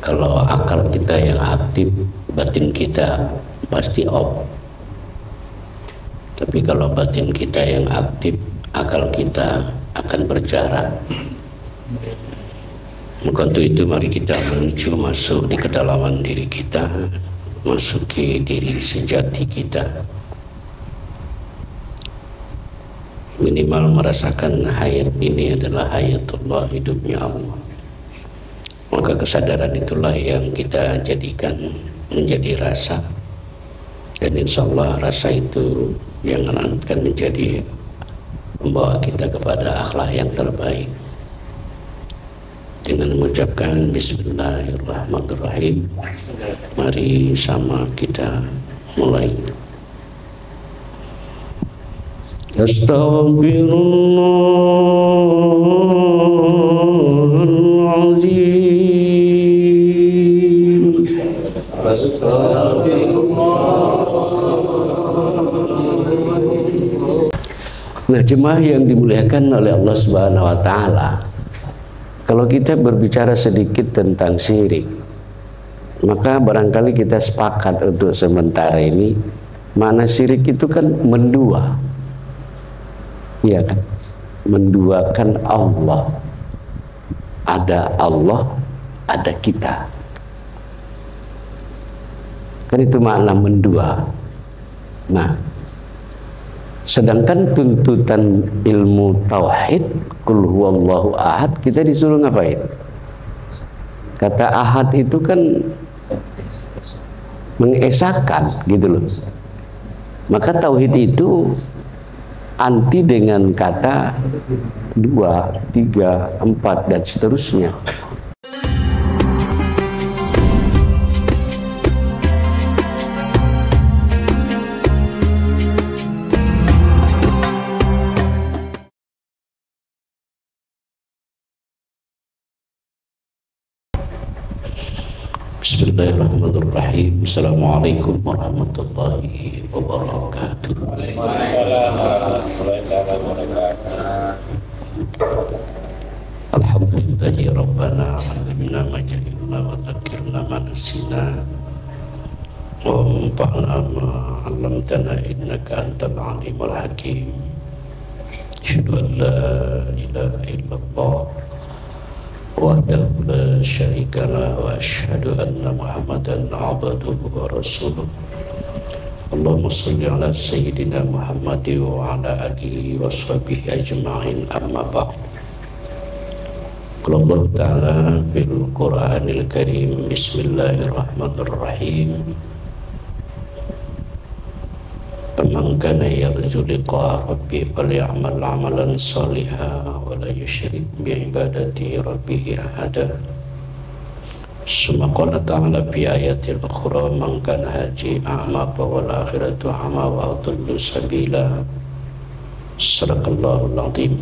Kalau akal kita yang aktif, batin kita pasti off. Tapi kalau batin kita yang aktif, akal kita akan berjarak. Maka untuk itu mari kita menuju masuk di kedalaman diri kita, masuki diri sejati kita. Minimal merasakan hayat ini adalah hayatullah, hidupnya Allah. Maka kesadaran itulah yang kita jadikan menjadi rasa. Dan insya Allah rasa itu yang akan menjadi membawa kita kepada akhlak yang terbaik. Dengan mengucapkan Bismillahirrahmanirrahim, mari sama kita mulai. Astaghfirullahaladzim. Nah, jemaah yang dimuliakan oleh Allah Subhanahu wa Ta'ala, kalau kita berbicara sedikit tentang syirik, maka barangkali kita sepakat untuk sementara ini, makna syirik itu kan mendua, iya kan? Menduakan Allah. Ada Allah, ada kita. Kan itu makna mendua. Nah, sedangkan tuntutan ilmu tauhid, qul huwallahu ahad, kita disuruh ngapain? Kata ahad itu kan mengesakan gitu loh. Maka tauhid itu anti dengan kata 2, 3, 4 dan seterusnya. Bismillahirrahmanirrahim. Assalamualaikum warahmatullahi wabarakatuh. Alhamdulillahi rabbana alamina majalina wa dzakirna ma nasina wa anfa'na ma 'allamtana innaka antal alimul hakim. Asyhadu an la ilaha illallah wahdahu la syarika lahu wa asyhadu anna Muhammadan abduhu wa rasuluh. Allahumma shalli ala sayyidina Muhammad wa ala alihi wa sahbihi ajma'in, amma ba'd. Qala Allah ta'ala fil Qur'anil Karim, bismillahirrahmanirrahim. Faman kana yarju liqa'a rabbih faly'amal 'amalan shalihan wa la yusyrik bi ibadati rabbih ahada. Summa qala ta'ala fi ayatil ukhra man kana haji a'ma fa wal akhiratu a'ma wa adallu sabila. Sadaqallahul azim.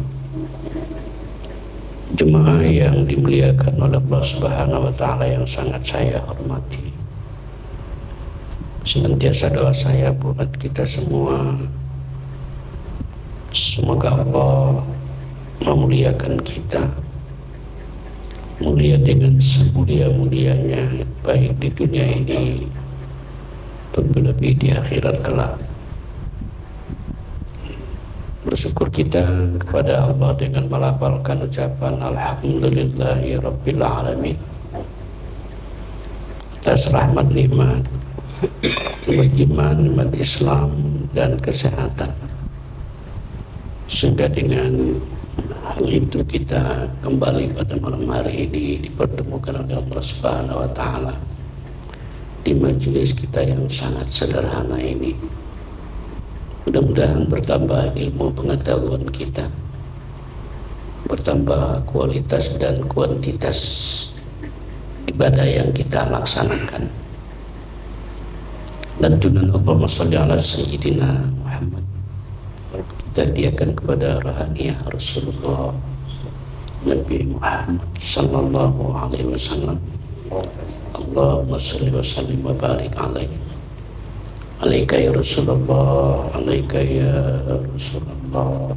Jemaah yang dimuliakan oleh Allah Subhanahu wa Ta'ala yang sangat saya hormati, senantiasa doa saya buat kita semua, semoga Allah memuliakan kita, mulia dengan semulia-mulianya, baik di dunia ini terlebih di akhirat kelak. Bersyukur kita kepada Allah dengan melafalkan ucapan Alhamdulillahi Rabbil Alamin atas rahmat nikmat iman, nikmat Islam dan kesehatan, sehingga dengan hal itu kita kembali pada malam hari ini dipertemukan oleh Allah Subhanahu wa Ta'ala di majelis kita yang sangat sederhana ini. Mudah-mudahan bertambah ilmu pengetahuan kita, bertambah kualitas dan kuantitas ibadah yang kita laksanakan. Dan tunan Allahumma sholli ala sayyidina Muhammad, kita hadiahkan kepada rohaniah Rasulullah Nabi Muhammad sallallahu alaihi wasallam. Allahumma sholli wa sallim wa barik alaihi, alaika ya Rasulullah, alaika ya Rasulullah,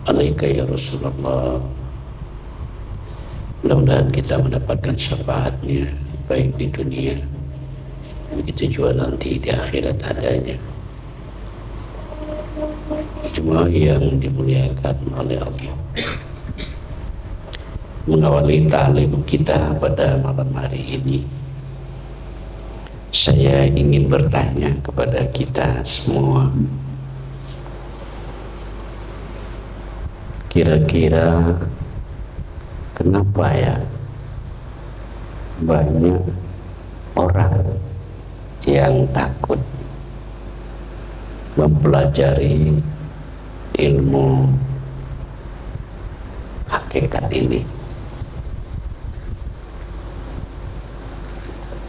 alaika ya Rasulullah. Mudah-mudahan kita mendapatkan syafaatnya baik di dunia, begitu juga nanti di akhirat adanya. Jemaah yang dimuliakan oleh Allah, mengawali ta'lim kita pada malam hari ini, saya ingin bertanya kepada kita semua, kira-kira kenapa ya banyak orang yang takut mempelajari ilmu hakikat ini?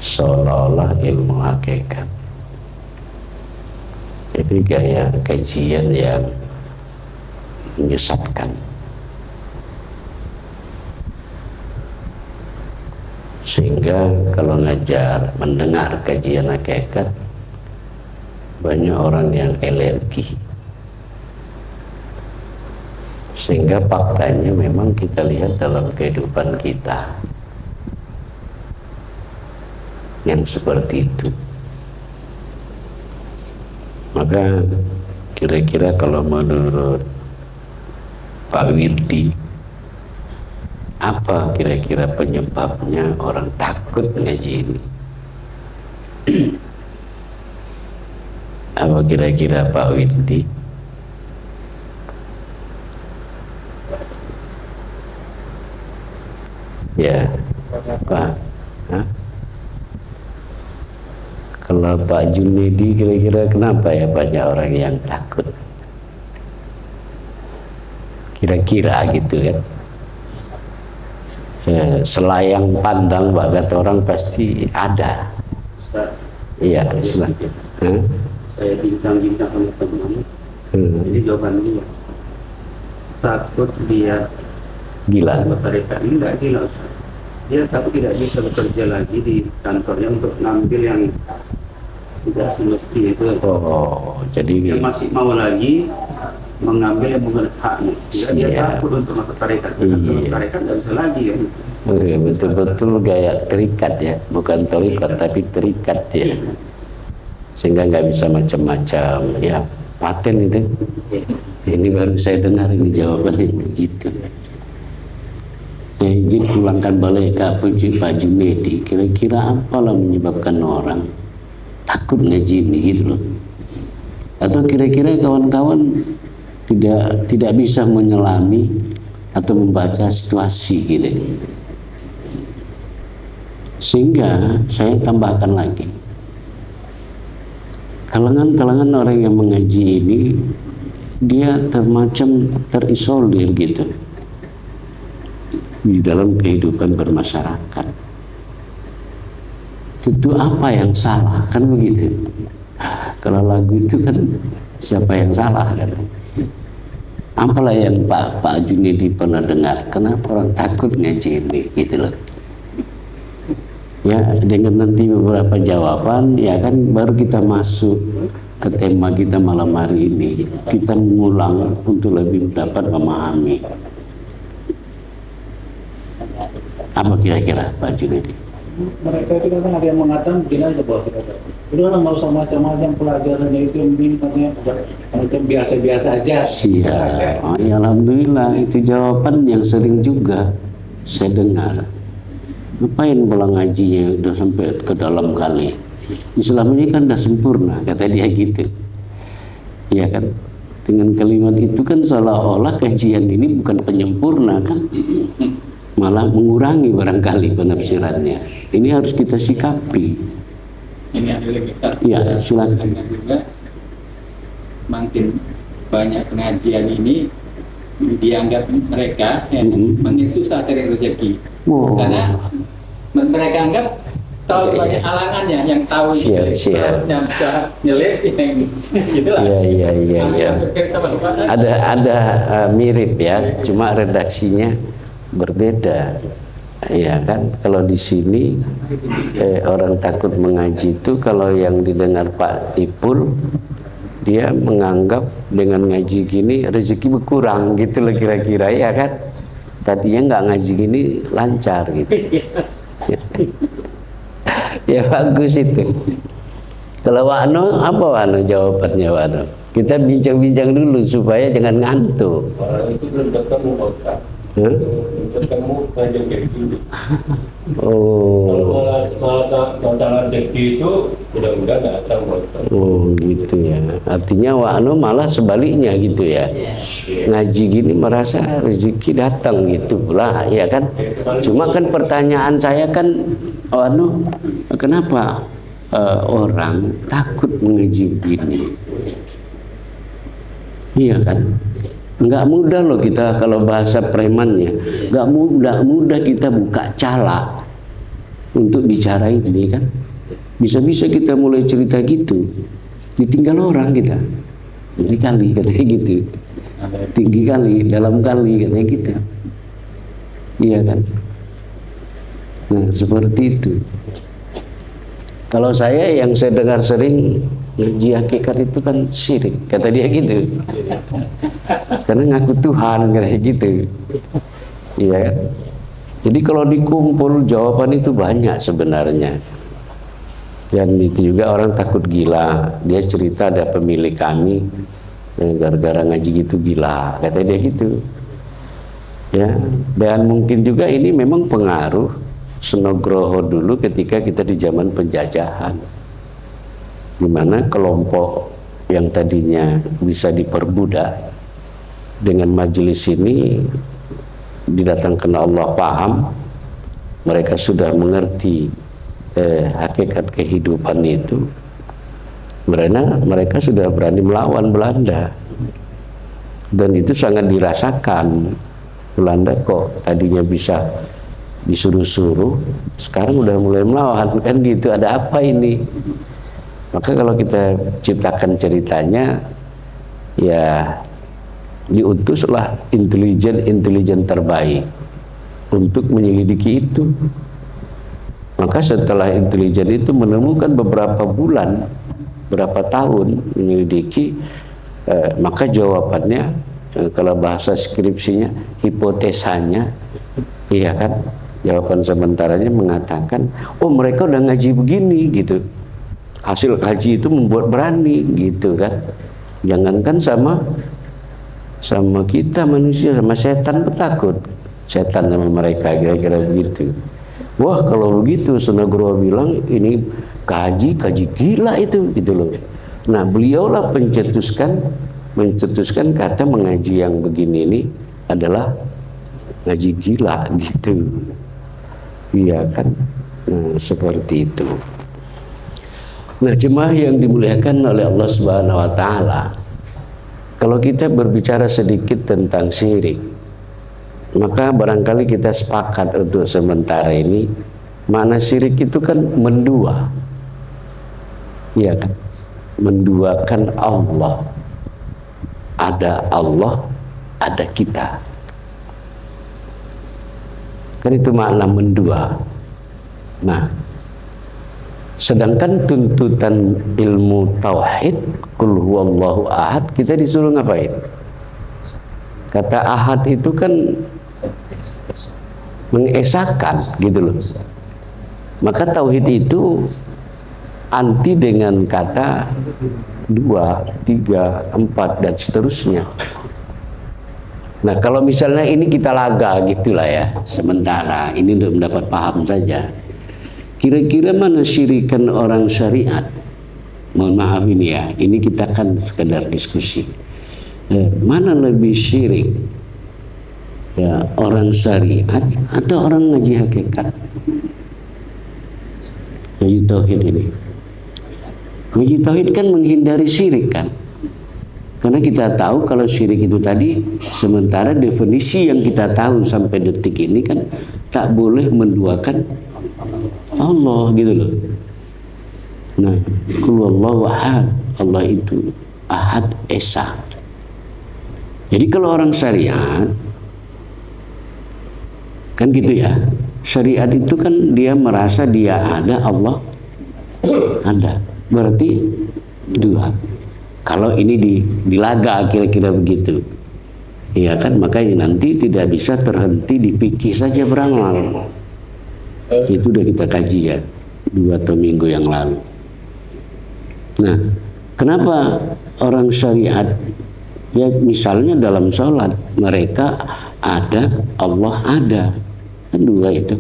Seolah-olah ilmu hakikat itu gaya kajian yang menyesatkan, sehingga kalau ngajar mendengar kajian hakikat banyak orang yang alergi. Sehingga faktanya memang kita lihat dalam kehidupan kita yang seperti itu. Maka kira-kira kalau menurut Pak Wirdi, apa kira-kira penyebabnya orang takut ngaji ini? Apa kira-kira Pak Wirdi? Ya, Pak. Hah? Kalau Pak Junedi, kira-kira kenapa ya banyak orang yang takut? Kira-kira gitu kan? Selayang pandang Pak, kata orang pasti ada. Iya, silakan. Saya bincang-bincang sama teman. Ini jawabannya takut dia gila. Mereka ini enggak gila, Ustaz. Dia takut tidak bisa bekerja lagi di kantornya untuk ngambil yang tidak semestinya itu. Oh, jadi dia masih mau lagi mengambil yang menurut haknya. Dia takut untuk masuk tarekat. Untuk tarekat nggak bisa lagi kan. Betul-betul gaya terikat ya, bukan terikat tapi terikat ya. Sehingga nggak bisa macam-macam ya, paten itu. Ini baru saya dengar ini jawabannya begitu. Izin pulangkan balik ke Pak Junedi, kira-kira apalah menyebabkan orang takut ngaji ini gitu loh? Atau kira-kira kawan-kawan tidak bisa menyelami atau membaca situasi gitu. Sehingga saya tambahkan lagi, kalangan-kalangan orang yang mengaji ini dia termacam terisolir gitu di dalam kehidupan bermasyarakat. Tentu apa yang salah kan begitu? Kalau lagu itu kan siapa yang salah kan? Apalah yang Pak Junedi pernah dengar? Kenapa orang takut ngaji ini gitu loh? Ya, dengan nanti beberapa jawaban ya kan baru kita masuk ke tema kita malam hari ini. Kita mengulang untuk lebih dapat memahami. Apa kira-kira Pak Junedi? Mereka itu kan ada yang mengatakan begini aja bahwa udah nggak usah macam-macam pelajarannya itu yang begini katanya macam biasa-biasa aja. Siap. Oh, ya, alhamdulillah itu jawaban yang sering juga saya dengar. Ngapain pulang ngajinya udah sampai ke dalam kali? Islam ini kan udah sempurna, kata dia gitu. Iya kan? Dengan kalimat itu kan seolah-olah kajian ini bukan penyempurna kan? Malah mengurangi barangkali penafsirannya. Ini harus kita sikapi. Ini ada lagi Ustaz. Ya, silakan. Juga makin banyak pengajian ini dianggap mereka makin susah cari rezeki. Karena mereka anggap tahu banyak alangannya, yang tahu harusnya bisa nyelip yang gitu lah. Iya. Ada mirip ya, cuma redaksinya berbeda. Ya kan, kalau di sini orang takut mengaji itu kalau yang didengar Pak Ipul, dia menganggap dengan ngaji gini rezeki berkurang gitu loh kira-kira ya kan. Tadinya nggak ngaji gini lancar gitu. Ya bagus itu. Kalau Wano, apa Wano jawabannya Wano? Kita bincang-bincang dulu supaya jangan ngantuk. Itu belum ketemu Pak. Ketemu ngajak deki. Oh. Kalau tantangan deki itu mudah-mudahan nggak tahu Pak. Oh gitu ya. Artinya Wano malah sebaliknya gitu ya. Ngaji gini merasa rezeki datang gitu pula, ya kan? Cuma kan pertanyaan saya kan, Wano, kenapa orang takut mengaji gini? Iya kan? Nggak mudah loh kita, kalau bahasa premannya, nggak mudah kita buka cala untuk bicara ini kan. Bisa-bisa kita mulai cerita gitu, ditinggal orang kita. Ini kali katanya gitu, tinggi kali, dalam kali katanya gitu. Iya kan? Nah seperti itu. Kalau saya yang saya dengar sering, ngaji hakikat itu kan syirik, kata dia gitu. Karena ngaku Tuhan kayak gitu. Iya kan? Jadi kalau dikumpul jawaban itu banyak sebenarnya. Dan itu juga orang takut gila. Dia cerita ada pemilik kami gara-gara ngaji gitu gila, kata dia gitu. Ya, dan mungkin juga ini memang pengaruh Senogroho dulu ketika kita di zaman penjajahan, di mana kelompok yang tadinya bisa diperbudak dengan majelis ini didatangkan Allah paham, mereka sudah mengerti hakikat kehidupan itu, mereka sudah berani melawan Belanda, dan itu sangat dirasakan. Belanda kok tadinya bisa disuruh-suruh, sekarang udah mulai melawan kan gitu. Ada apa ini? Maka kalau kita ciptakan ceritanya, ya diutuslah intelijen terbaik untuk menyelidiki itu. Maka setelah intelijen itu menemukan beberapa bulan, berapa tahun menyelidiki, maka jawabannya, kalau bahasa skripsinya, hipotesanya, iya kan, jawaban sementaranya mengatakan, oh mereka udah ngaji begini gitu. Hasil kaji itu membuat berani gitu kan. Jangankan sama kita manusia, sama setan pun takut. Setan sama mereka, kira-kira begitu. Wah kalau begitu Senogroho bilang ini kaji gila itu gitu loh. Nah beliaulah mencetuskan kata mengaji yang begini ini adalah ngaji gila gitu. Iya kan? Nah seperti itu. Nah jemaah yang dimuliakan oleh Allah Subhanahu wa Ta'ala, kalau kita berbicara sedikit tentang syirik, maka barangkali kita sepakat untuk sementara ini, makna syirik itu kan mendua, iya kan? Menduakan Allah. Ada Allah, ada kita. Kan itu makna mendua. Nah, sedangkan tuntutan ilmu tauhid, qul huwallahu ahad, kita disuruh ngapain? Kata ahad itu kan mengesahkan gitu loh. Maka tauhid itu anti dengan kata 2, 3, 4 dan seterusnya. Nah kalau misalnya ini kita laga gitulah ya, sementara ini untuk mendapat paham saja. Kira-kira mana syirikan orang syariat? Mohon maaf ini ya, ini kita kan sekedar diskusi. Mana lebih syirik? Ya, orang syariat atau orang ngaji hakikat? Ngaji tauhid ini. Ngaji tauhid kan menghindari syirik kan? Karena kita tahu kalau syirik itu tadi, sementara definisi yang kita tahu sampai detik ini kan tak boleh menduakan Allah gitu loh. Nah, qul huwallahu ahad, Allah itu ahad esa. Jadi kalau orang syariat kan gitu ya, syariat itu kan dia merasa dia ada, Allah ada, berarti dua. Kalau ini dilaga kira-kira begitu, ya kan, makanya nanti tidak bisa terhenti di fikih saja beramal. Itu udah kita kaji ya. 2 atau minggu yang lalu. Nah, kenapa orang syariat, ya misalnya dalam sholat mereka ada, Allah ada, kan 2 itu.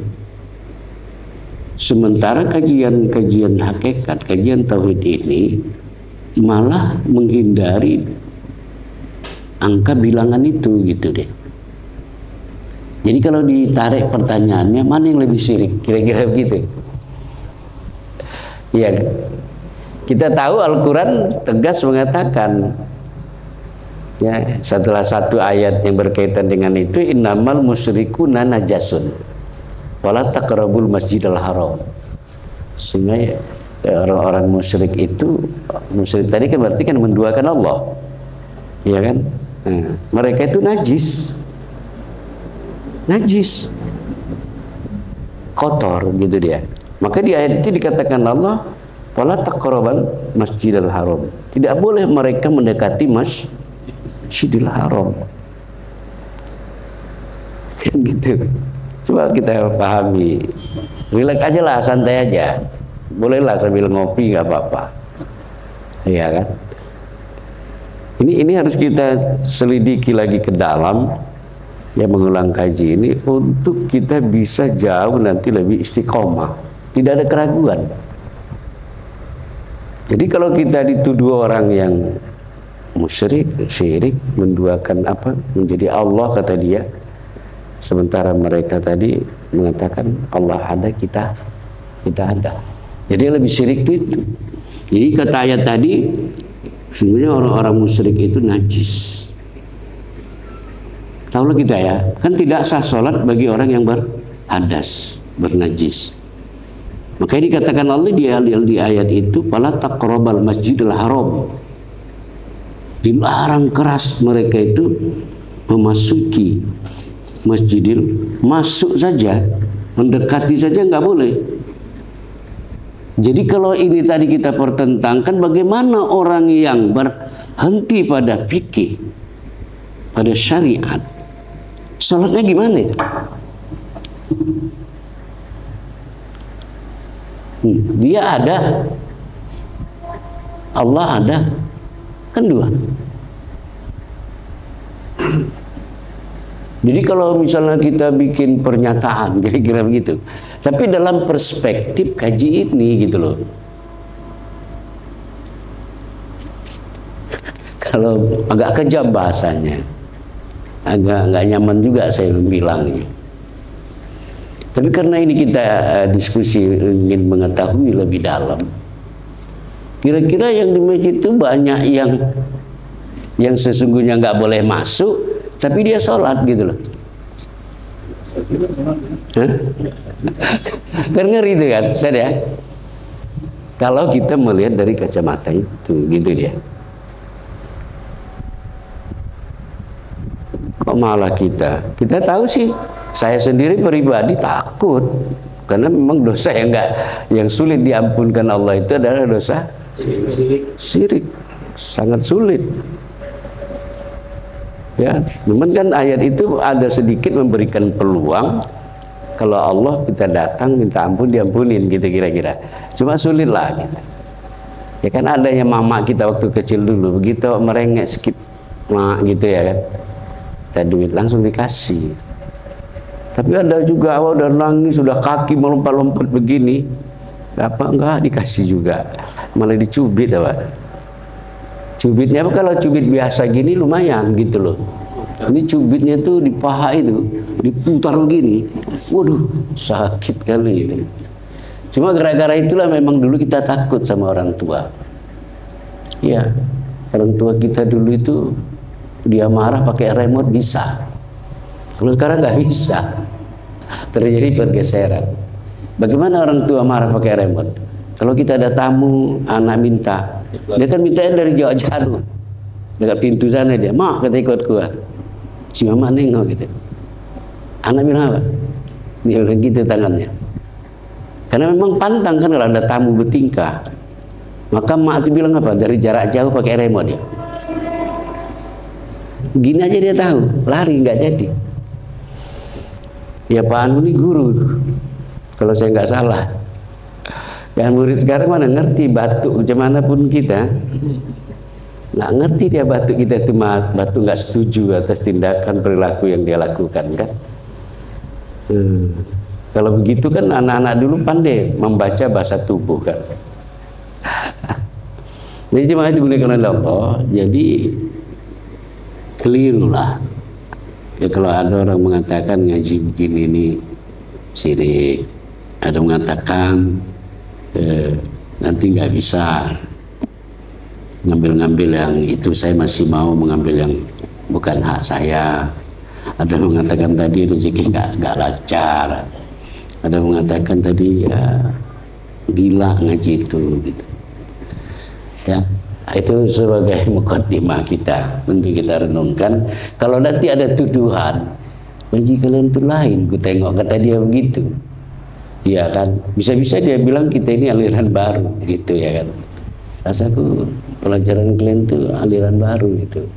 Sementara kajian hakikat, kajian tauhid ini malah menghindari angka bilangan itu gitu deh. Jadi kalau ditarik pertanyaannya, mana yang lebih syirik? Kira-kira begitu. Iya. Kita tahu Al-Quran tegas mengatakan, ya, setelah satu ayat yang berkaitan dengan itu, innamal musyrikuna najasun wala taqrabul masjidal haram. Sehingga orang-orang musyrik itu, musyrik tadi kan berarti kan menduakan Allah, ya kan? Nah, mereka itu najis, kotor gitu dia. Maka di ayat itu dikatakan Allah, wala taqrabul masjidal haram. Tidak boleh mereka mendekati masjidil haram. Kan gitu. Coba kita pahami, relax aja lah, santai aja, bolehlah sambil ngopi nggak apa-apa, iya kan? Ini harus kita selidiki lagi ke dalam, ya, mengulang kaji ini untuk kita bisa jauh nanti lebih istiqomah, tidak ada keraguan. Jadi kalau kita dituduh orang yang musyrik, syirik, menduakan apa, menjadi Allah kata dia. Sementara mereka tadi mengatakan Allah ada, kita ada. Jadi lebih syirik itu. Jadi kata ayat tadi, sebenarnya orang-orang musyrik itu najis. Tahulah kita ya, kan tidak sah sholat bagi orang yang berhadas, bernajis. Makanya dikatakan Allah di ayat itu, fala taqrabal masjidil haram. Dilarang keras mereka itu memasuki masjidil, masuk saja, mendekati saja nggak boleh. Jadi kalau ini tadi kita pertentangkan, bagaimana orang yang berhenti pada fikih, pada syariat, sholatnya gimana itu? Dia ada, Allah ada, kan 2. Jadi kalau misalnya kita bikin pernyataan kira-kira begitu, tapi dalam perspektif kaji ini gitu loh. Kalau agak kejam bahasanya, agak nggak nyaman juga saya bilangnya. Tapi karena ini kita diskusi ingin mengetahui lebih dalam. Kira-kira yang di masjid itu banyak yang sesungguhnya nggak boleh masuk, tapi dia sholat gitu loh. Kan ngeri itu kan, saya ya. Kalau kita melihat dari kacamata itu, gitu dia. Kok malah kita tahu sih. Saya sendiri pribadi takut, karena memang dosa yang sulit diampunkan Allah itu adalah dosa syirik, sangat sulit. Ya, cuman kan ayat itu ada sedikit memberikan peluang kalau Allah kita datang minta ampun diampunin gitu kira-kira. Cuma sulit lah gitu. Ya kan adanya mama kita waktu kecil dulu, begitu merengek sedikit mak gitu ya kan, kita duit langsung dikasih. Tapi ada juga awal udah nangis, sudah kaki melompat-lompat begini, enggak dikasih juga, malah dicubit apa. Cubitnya apa? Kalau cubit biasa gini lumayan gitu loh. Ini cubitnya tuh di paha itu diputar begini, waduh sakit kali itu. Cuma gara-gara itulah memang dulu kita takut sama orang tua. Ya, orang tua kita dulu itu dia marah pakai remote bisa. Kalau sekarang nggak bisa, terjadi pergeseran. Bagaimana orang tua marah pakai remote? Kalau kita ada tamu, anak minta, dia kan mintanya dari jauh-jauh, dekat pintu sana dia, mak kata ikut gua, si mama nengok gitu. Anak bilang apa? Dia bilang gitu tangannya. Karena memang pantang kan kalau ada tamu bertingkah. Maka mak itu bilang apa? Dari jarak jauh pakai remote dia. Gini aja dia tahu, lari nggak jadi. Ya Pak Anu ini guru, kalau saya nggak salah. Dan murid sekarang mana ngerti batuk macam mana pun kita, nggak ngerti dia batuk kita itu batuk nggak setuju atas tindakan perilaku yang dia lakukan kan. Kalau begitu kan anak-anak dulu pandai membaca bahasa tubuh kan. Jadi cuma digunakan oleh Allah, jadi keliru lah. Ya kalau ada orang mengatakan ngaji begini ini syirik, ada mengatakan nanti nggak bisa ngambil-ngambil yang itu, saya masih mau mengambil yang bukan hak saya. Ada mengatakan tadi rezeki nggak lancar, ada mengatakan tadi ya gila ngaji itu gitu. Ya, itu sebagai mukaddimah kita untuk kita renungkan. Kalau nanti ada tuduhan, ngaji kalian itu lain, ku tengok kata dia begitu. Iya kan, bisa-bisa dia bilang kita ini aliran baru gitu ya kan. Rasaku pelajaran kalian itu aliran baru gitu.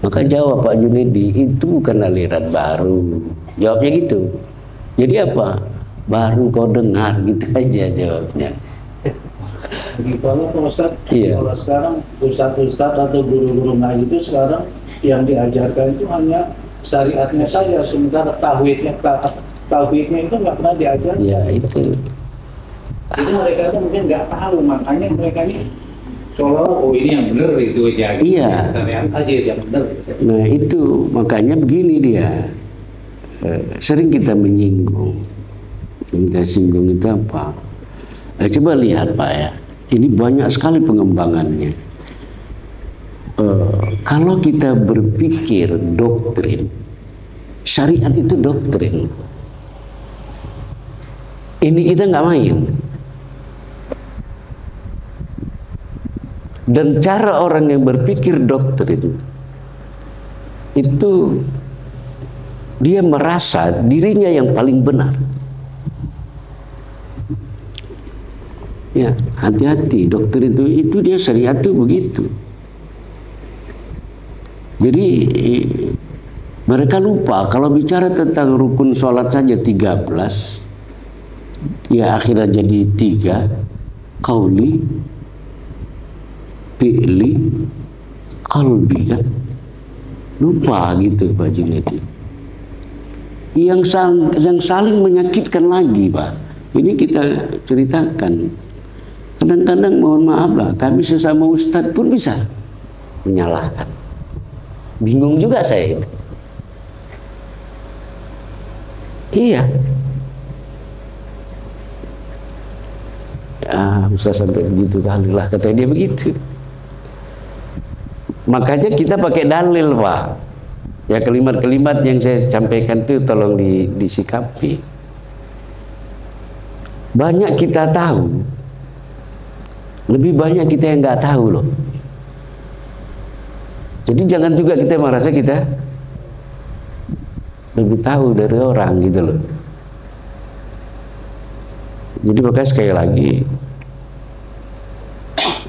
Maka jawab Pak Junedi, itu bukan aliran baru. Jawabnya gitu. Jadi apa? Baru kau dengar gitu aja jawabnya. Kalau Pak Ustadz, Iya. kalau sekarang ustadz atau guru-guru ngaji itu sekarang yang diajarkan itu hanya syariatnya saja, sementara tauhidnya itu nggak pernah diajar. Ya itu. Jadi mereka itu mungkin nggak tahu, makanya mereka ini seolah-olah oh ini yang benar itu aja. Iya. Syariat aja yang benar. Nah itu makanya begini dia, sering kita menyinggung. Kita singgung itu apa? Coba lihat Pak ya, ini banyak sekali pengembangannya. Kalau kita berpikir doktrin, syariat itu doktrin. Ini kita nggak main. Dan cara orang yang berpikir doktrin itu dia merasa dirinya yang paling benar. Ya, hati-hati, dokter itu dia syariat itu begitu. Jadi mereka lupa kalau bicara tentang rukun sholat saja 13, ya akhirnya jadi 3, qauli, fi'li, qalbi kan. Lupa gitu Pak Junedi. Yang saling menyakitkan lagi Pak, ini kita ceritakan. Kadang-kadang mohon maaf lah, kami sesama ustadz pun bisa menyalahkan. Bingung juga saya itu. Iya. Ya, ustadz sampai begitu kali lah, katanya dia begitu. Makanya kita pakai dalil Pak. Ya kalimat-kalimat yang saya sampaikan itu tolong disikapi. Banyak kita tahu, lebih banyak kita yang nggak tahu loh. Jadi jangan juga kita merasa kita lebih tahu dari orang gitu loh. Jadi makanya sekali lagi,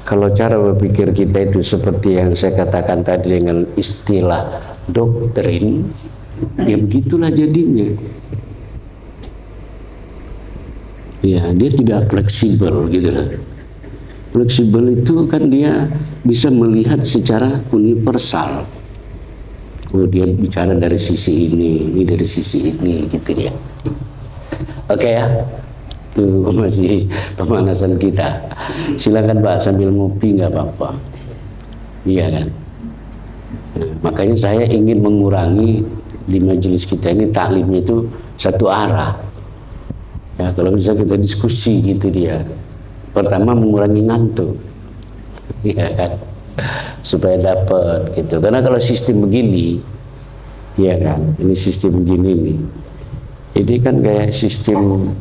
kalau cara berpikir kita itu seperti yang saya katakan tadi dengan istilah doktrin, ya begitulah jadinya. Ya dia tidak fleksibel gitu loh. Fleksibel itu kan dia bisa melihat secara universal. Oh dia bicara dari sisi ini dari sisi ini gitu ya. Oke ya, itu masih pemanasan kita. Silakan Pak sambil ngopi nggak apa-apa. Iya kan. Nah, makanya saya ingin mengurangi di majelis kita ini taklimnya itu satu arah. Ya kalau bisa kita diskusi gitu dia. Pertama mengurangi ngantuk, ya kan, supaya dapat gitu. Karena kalau sistem begini, ya kan, ini sistem begini nih, ini kan kayak sistem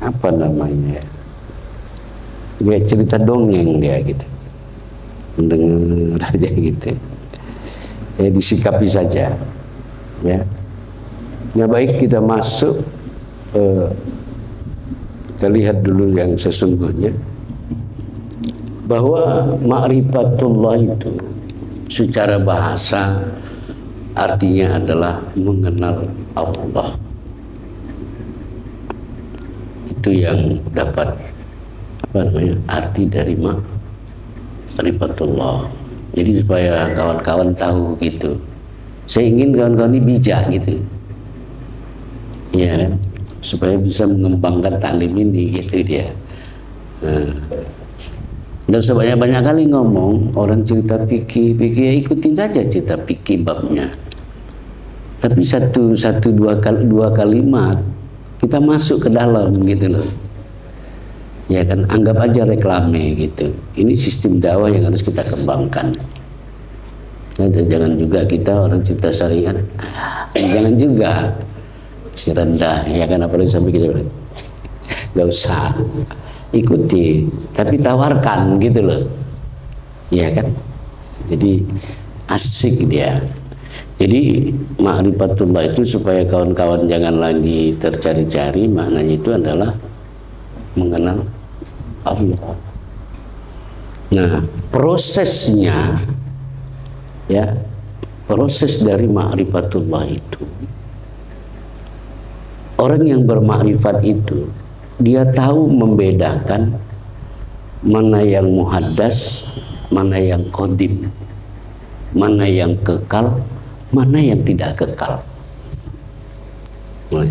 apa namanya, kayak cerita dongeng dia gitu, mendengar aja gitu. Ya disikapi saja, ya. Nah baik kita masuk. Kita lihat dulu yang sesungguhnya, bahwa ma'rifatullah itu secara bahasa artinya adalah mengenal Allah. Itu yang dapat arti dari ma'rifatullah. Jadi supaya kawan-kawan tahu gitu. Saya ingin kawan-kawan ini bijak gitu, ya kan? Supaya bisa mengembangkan taklim ini, gitu dia. Dan sebanyak-banyak kali ngomong orang cerita fikih ya ikutin saja cerita fikih babnya. Tapi dua kalimat kita masuk ke dalam gitu loh. Ya kan, anggap aja reklame gitu. Ini sistem dakwah yang harus kita kembangkan. Nah, dan jangan juga kita orang cerita syariat, jangan juga rendah, ya kan, apalagi sampai kita bilang, nggak usah ikuti, tapi tawarkan gitu loh, ya kan. Jadi asik dia. Jadi ma'rifatullah itu supaya kawan-kawan jangan lagi tercari-cari, maknanya itu adalah mengenal Allah. Nah, prosesnya, ya, proses dari ma'rifatullah itu, orang yang bermakrifat itu dia tahu membedakan mana yang muhaddas, mana yang qadim, mana yang kekal, mana yang tidak kekal. Nah,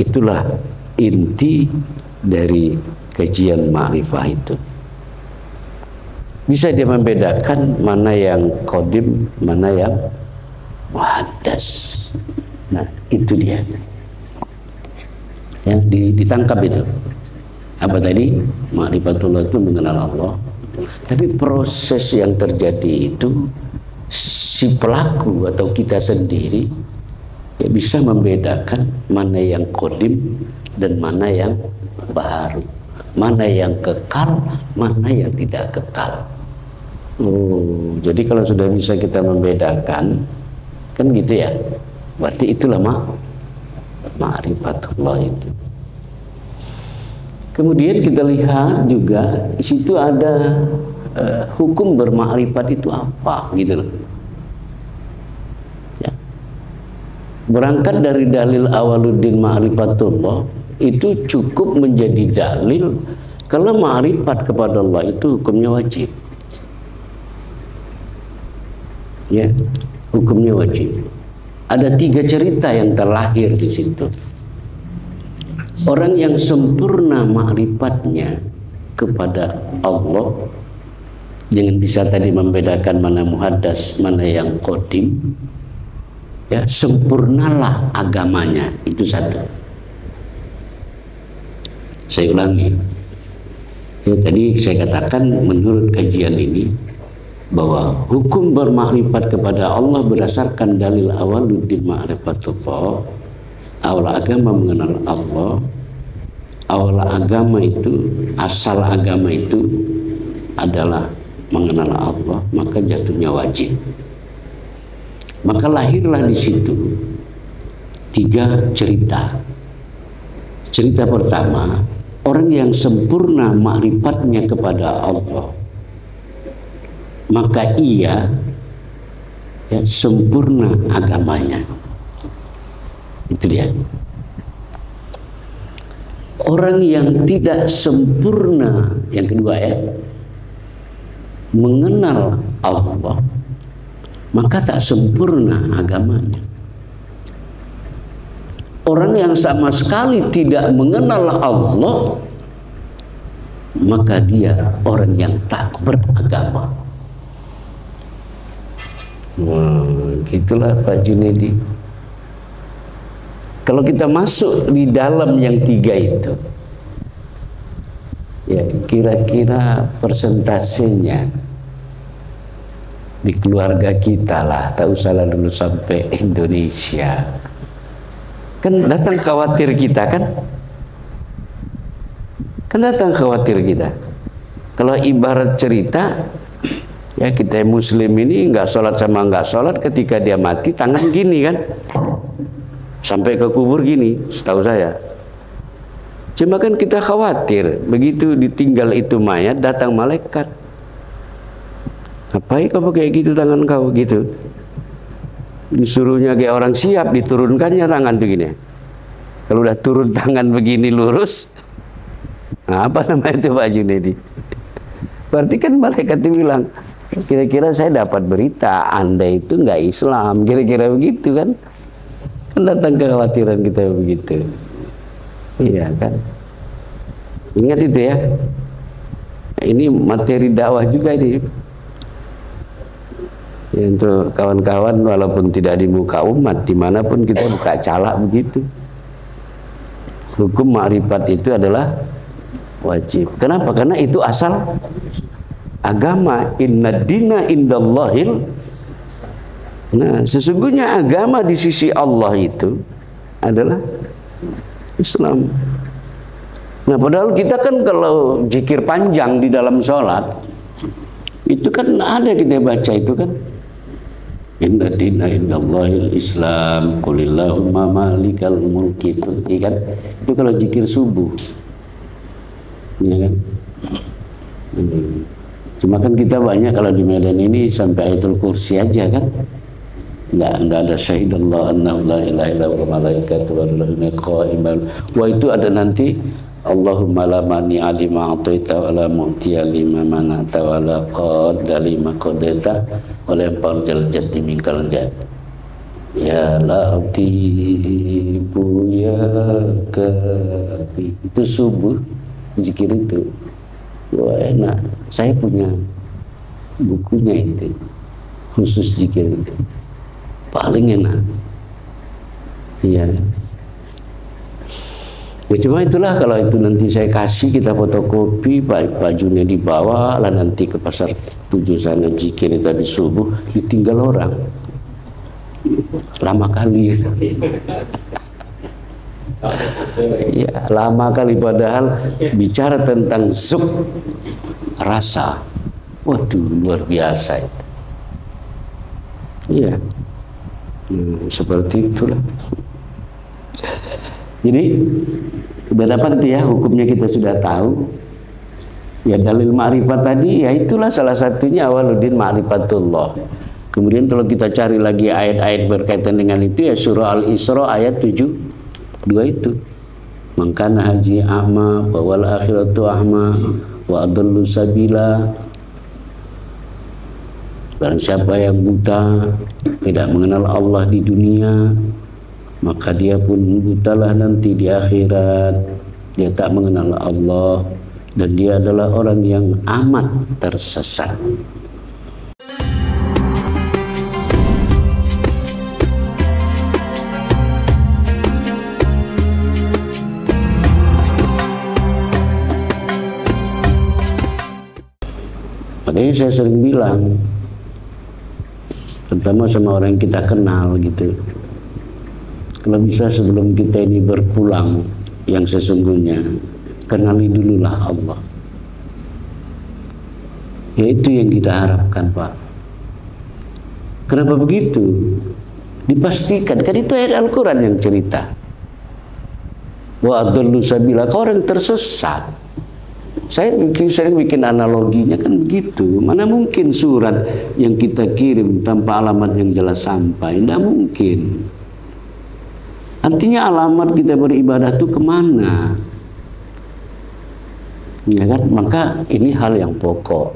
itulah inti dari kajian ma'rifah itu. Bisa dia membedakan mana yang qadim, mana yang muhaddas. Nah, itu dia. Ya, ditangkap itu. Apa tadi? Ma'rifatullah itu mengenal Allah. Tapi proses yang terjadi itu si pelaku atau kita sendiri ya bisa membedakan mana yang qadim dan mana yang baru, mana yang kekal, mana yang tidak kekal. Oh, jadi kalau sudah bisa kita membedakan, kan gitu ya. Berarti itulah ma'rifatullah itu. Kemudian kita lihat juga di situ ada hukum bermakrifat itu apa, gitu loh. Ya. Berangkat dari dalil awaluddin ma'rifatullah itu cukup menjadi dalil kalau ma'rifat kepada Allah itu hukumnya wajib. Ya, hukumnya wajib. Ada 3 cerita yang terlahir di situ. Orang yang sempurna ma'rifatnya kepada Allah, jangan bisa tadi membedakan mana muhaddas, mana yang qadim. Ya, sempurnalah agamanya, itu satu. Saya ulangi. Ya, tadi saya katakan menurut kajian ini bahwa hukum bermakrifat kepada Allah berdasarkan dalil awaluddin ma'rifatullah. Awal agama mengenal Allah. Awal agama itu, asal agama itu adalah mengenal Allah, maka jatuhnya wajib. Maka lahirlah di situ 3 cerita. Cerita pertama, orang yang sempurna makrifatnya kepada Allah, maka ia ya, sempurna agamanya. Itu dia. Orang yang tidak sempurna, yang kedua ya, mengenal Allah, maka tak sempurna agamanya. Orang yang sama sekali tidak mengenal Allah, maka dia orang yang tak beragama. Wah, gitulah Pak Junedi. Kalau kita masuk di dalam yang 3 itu, ya kira-kira persentasenya di keluarga kita lah, tak usahlah dulu sampai Indonesia. Kan datang khawatir kita kan? Kan datang khawatir kita. Kalau ibarat cerita, ya kita muslim ini nggak sholat sama nggak sholat, ketika dia mati tangan gini kan? Sampai ke kubur gini, setahu saya. Cuma kan kita khawatir, begitu ditinggal itu mayat, datang malaikat. Ngapain kamu kayak gitu tangan kau gitu? Disuruhnya kayak orang siap, diturunkannya tangan begini. Kalau udah turun tangan begini lurus, Nah, apa namanya itu Pak Junedi? Berarti kan malaikat itu bilang, kira-kira saya dapat berita Anda itu nggak Islam, kira-kira begitu kan? Kan datang kekhawatiran kita begitu. Iya kan? Ingat itu ya. Ini materi dakwah juga ini. Ya, untuk kawan-kawan walaupun tidak di muka umat, dimanapun kita buka calak begitu. Hukum ma'rifat itu adalah wajib. Kenapa? Karena itu asal agama. Inna dina indallahil. Nah, sesungguhnya agama di sisi Allah itu adalah Islam. Nah, padahal kita kan kalau zikir panjang di dalam sholat, itu kan ada kita baca itu kan. Inna dina indallahil Islam, qulillahumma malikal mulki, kan? Itu kalau zikir subuh, ya kan? Cuma kan kita banyak kalau di Medan ini sampai ayatul kursi aja kan? Nggak ada syahidallah annahu la ilaha illa huwa malaikatu wa ruhul qaiman. Wah, itu ada nanti Allahumma la mani alima a'taita wa la mu'tiya lima mana'ta wa la qadda lima qadaita wa la yanfa'u jal jaddi minkal jad. Ya latifu ya kafi. Itu subuh zikir itu. Wah, enak. Saya punya bukunya itu. Khusus zikir itu. Paling enak. Iya. Ya, cuma itulah kalau itu nanti saya kasih, kita fotokopi, bajunya dibawa lah nanti ke pasar 7 sana zikir tadi subuh, ditinggal orang. Lama kali. Ya, lama kali padahal bicara tentang zuk, rasa. Waduh, luar biasa itu. Iya. Seperti itulah. Jadi udah dapat ya, hukumnya kita sudah tahu. Ya, dalil ma'rifat tadi ya itulah salah satunya awaluddin ma'rifatullah. Kemudian kalau kita cari lagi ayat-ayat berkaitan dengan itu ya surah Al-Isra ayat 7:2 itu. Mangkana haji a'ma wal akhiratu a'ma wa adallu sabila. Barang siapa yang buta, tidak mengenal Allah di dunia, maka dia pun butalah nanti di akhirat. Dia tak mengenal Allah dan dia adalah orang yang amat tersesat. Makanya saya sering bilang, terutama sama orang yang kita kenal gitu, kalau bisa sebelum kita ini berpulang yang sesungguhnya, kenali dululah Allah. Ya, itu yang kita harapkan, Pak. Kenapa begitu? Dipastikan, kan itu ayat Al-Quran yang cerita. Wa adallu sabila, kau orang tersesat. Saya sering bikin analoginya kan begitu. Mana mungkin surat yang kita kirim tanpa alamat yang jelas sampai? Tidak mungkin. Artinya alamat kita beribadah itu kemana? Ya kan? Maka ini hal yang pokok.